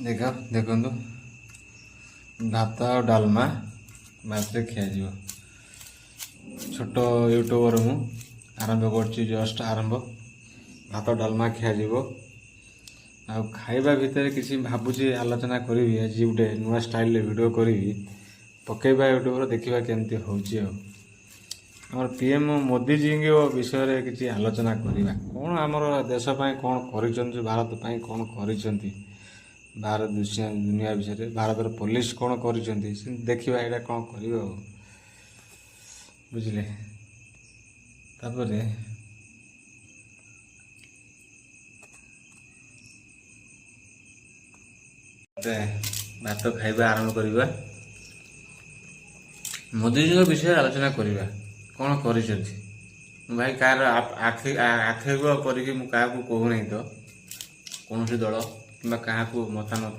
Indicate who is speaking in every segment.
Speaker 1: देख देखु भात और डालमा बात खिया छोट यूट्यूबर मु आरंभ कर जस्ट आरंभ भात डालमा खिया आ खाइबा भितर किसी भावुची आलोचना करी आज गोटे नुआ स्टाइल वीडियो करी पकेबा यूट्यूब देखा केमती होमर पीएम मोदी जी विषय किसी आलोचना करवा कौन आमर देशपाई कौन कर भारत पाई कौन कर भारत दुनिया विषय भारतर पुलिस कौन कर देखा यहाँ कौन कर बुझे तापर भात खाइबा आरंभ करवा मोदी जी विषय आलोचना करवा कौन कर भाई कार आक्षेप करी क्या कहूना तो कौन दल कि क्या मतामत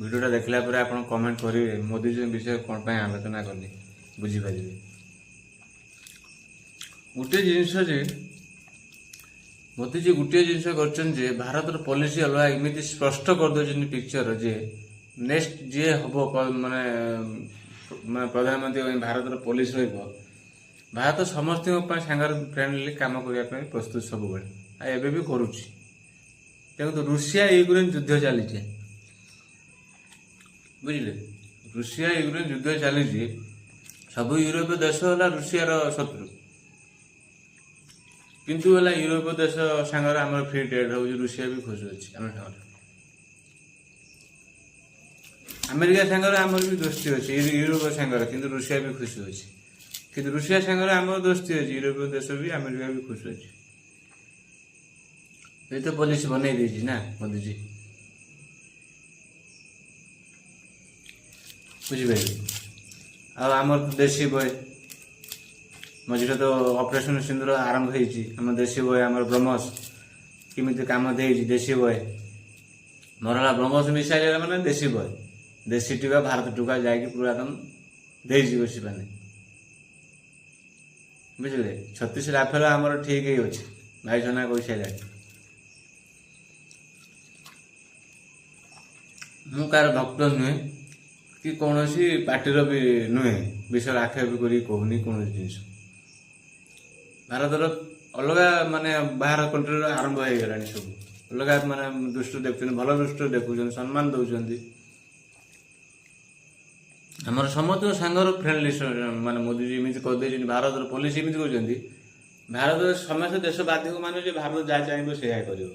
Speaker 1: भिडियोटा देखला आप कमेंट करेंगे मोदी जी विषय कौन पर आलोचना कली बुझीपारे गोटे जिनस मोदी जी गोटे जिनस कर भारत पॉलिसी अलग इमिति स्पष्ट कर दे पिक्चर जे नेक्स्ट जी हम माने प्रधानमंत्री भारत पुलिस भारत समस्त सांगर फ्रेंडली काम करने प्रस्तुत सब एवं भी करुच्ची देखो रूसिया यूक्रेन युद्ध चली बुझे रूसिया यूक्रेन युद्ध चली सब यूरोपीय देश है रूसियार शत्रु किंतु यूरोपीय देश सांगर आम फ्री ट्रेड हो रूसिया भी खुश अच्छी आम सांगर अमेरिका सांगर आमर भी दोस्ती अच्छी यूरोप सांगर किंतु रूसिया भी खुश अच्छी किंतु रूसिया सांगर आम दोस्ती अच्छी यूरोपीय देश भी अमेरिका भी खुश अच्छी ये तो पॉलिसी बन देती ना मोदी जी बुझिपारे आमर देशी बॉय मझे तो ऑपरेशन सिंदूर आरंभ होम देशी बॉय आम ब्रह्मोस किमी कम दे देशी बॉय मरला ब्रह्मोस मिसाइल मैंने देशी बॉय देशी टीका भारत टुका जाकि पूरा एकदम दे सी पाने बुझे 36 राफेल आमर ठीक ही अच्छे भाई सोना कही सारे मु कार भक्त नुहे कि कौन पार्टीर भी नुहे विषय आक्षेप कर कहूनी कौन जिन भारतर अलग माने बाहर कंट्री आरंभ हो गला सब अलग माने दृष्टि देखुं भल दृष्टि देखुं सम्मान दौरान आमर समस्त सांगर फ्रेंडली माने मोदी जी इमिति कर भारत पुलिस इमिति कर भारत समस्त देश बाध्य मान भारत जहाँ चाहिए से कर